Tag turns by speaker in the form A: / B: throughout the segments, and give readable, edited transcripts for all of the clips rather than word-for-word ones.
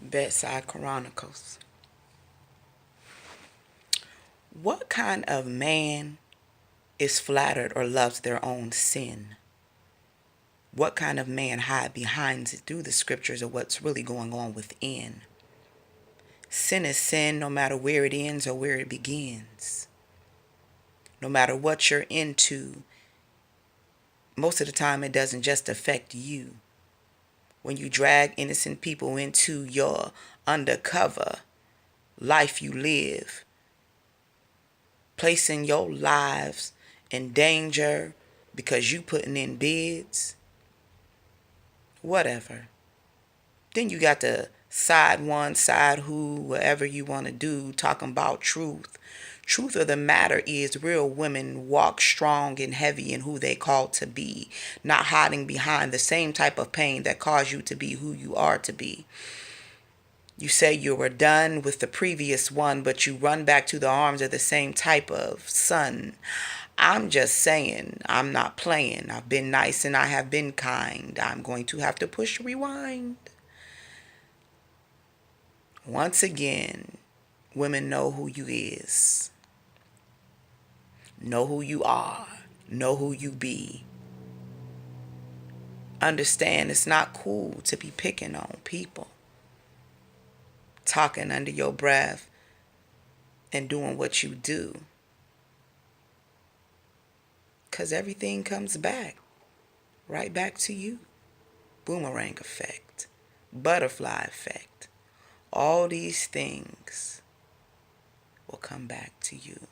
A: Bedside Chronicles. What kind of man is flattered or loves their own sin? What kind of man hide behind it through the scriptures of what's really going on within? Sin is sin no matter where it ends or where it begins. No matter what you're into, most of the time it doesn't just affect you. When you drag innocent people into your undercover life you live, placing your lives in danger because you putting in bids, whatever. Then you got the side one, side who, whatever you want to do, talking about truth. Truth of the matter is real women walk strong and heavy in who they called to be, not hiding behind the same type of pain that caused you to be who you are to be. You say you were done with the previous one, but you run back to the arms of the same type of son. I'm just saying, I'm not playing. I've been nice and I have been kind. I'm going to have to push rewind. Once again, women, know who you is. Know who you are. Know who you be. Understand it's not cool to be picking on people. Talking under your breath and doing what you do. Because everything comes back. Right back to you. Boomerang effect. Butterfly effect. All these things will come back to you.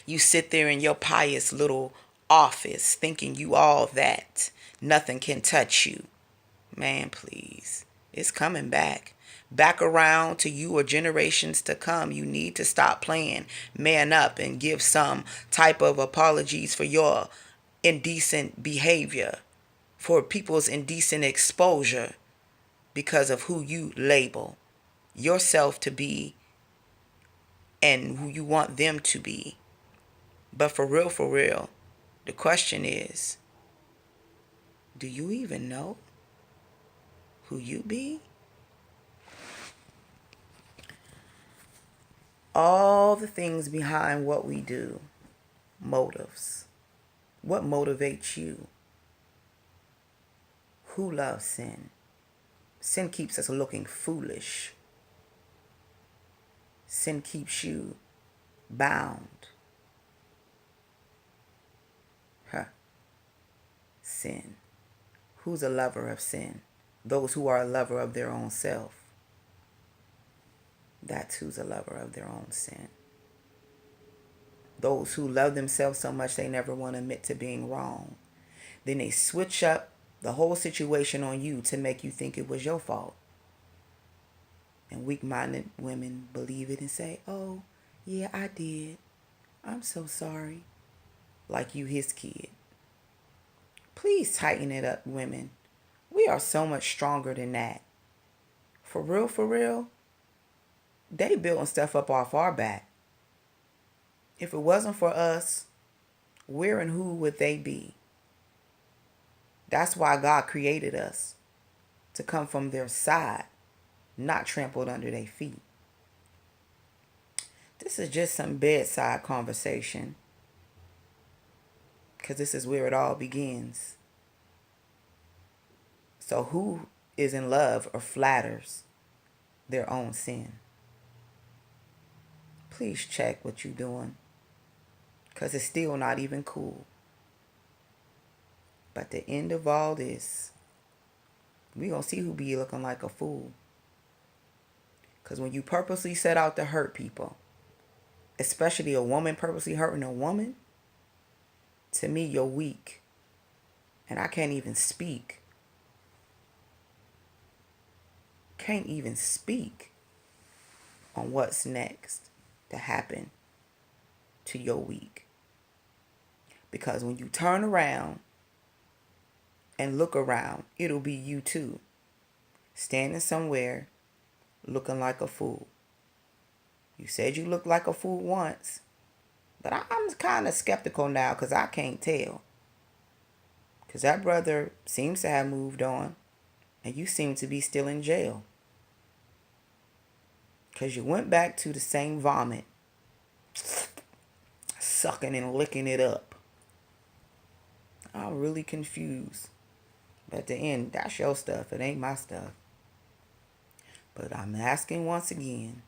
A: You sit there in your pious little office thinking you all that. Nothing can touch you. Man, please. It's coming back. Back around to you or generations to come. You need to stop playing. Man up and give some type of apologies for your indecent behavior. For people's indecent exposure. Because of who you label yourself to be and who you want them to be. But for real, the question is, do you even know who you be? All the things behind what we do, motives. What motivates you? Who loves sin? Sin keeps us looking foolish. Sin keeps you bound. Sin. Who's a lover of sin? Those who are a lover of their own self. That's who's a lover of their own sin. Those who love themselves so much they never want to admit to being wrong. Then they switch up the whole situation on you to make you think it was your fault. And weak-minded women believe it and say, oh, yeah, I did. I'm so sorry. Like you his kid. Please tighten it up, women. We are so much stronger than that. For real, they building stuff up off our back. If it wasn't for us, where and who would they be? That's why God created us. To come from their side, not trampled under their feet. This is just some bedside conversation. Because this is where it all begins. So who is in love or flatters their own sin? Please check what you're doing. Because it's still not even cool. But the end of all this, we going to see who be looking like a fool. Because when you purposely set out to hurt people, especially a woman purposely hurting a woman, to me, you're weak. And I can't even speak. Can't even speak on what's next to happen to your week. Because when you turn around and look around, it'll be you too. Standing somewhere looking like a fool. You said you looked like a fool once. But I'm kind of skeptical now because I can't tell. Because that brother seems to have moved on. And you seem to be still in jail. Because you went back to the same vomit, sucking and licking it up. I'm really confused. But at the end, that's your stuff. It ain't my stuff. But I'm asking once again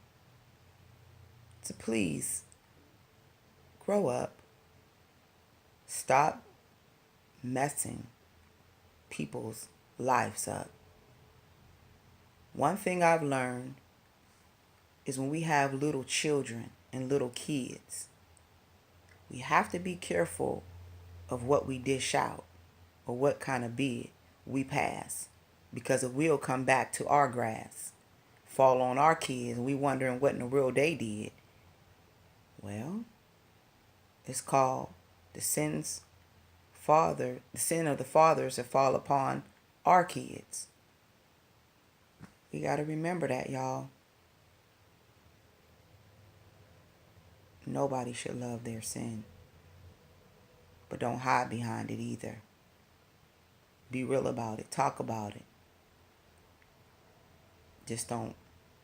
A: to please grow up. Stop messing people's lives up. One thing I've learned is when we have little children and little kids, we have to be careful of what we dish out or what kind of bid we pass, because it will come back to our grass, fall on our kids, and we wondering what in the world they did. Well, it's called the sin of the fathers that fall upon our kids. We got to remember that, y'all. Nobody should love their sin. But don't hide behind it either. Be real about it. Talk about it. Just don't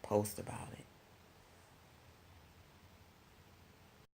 A: post about it.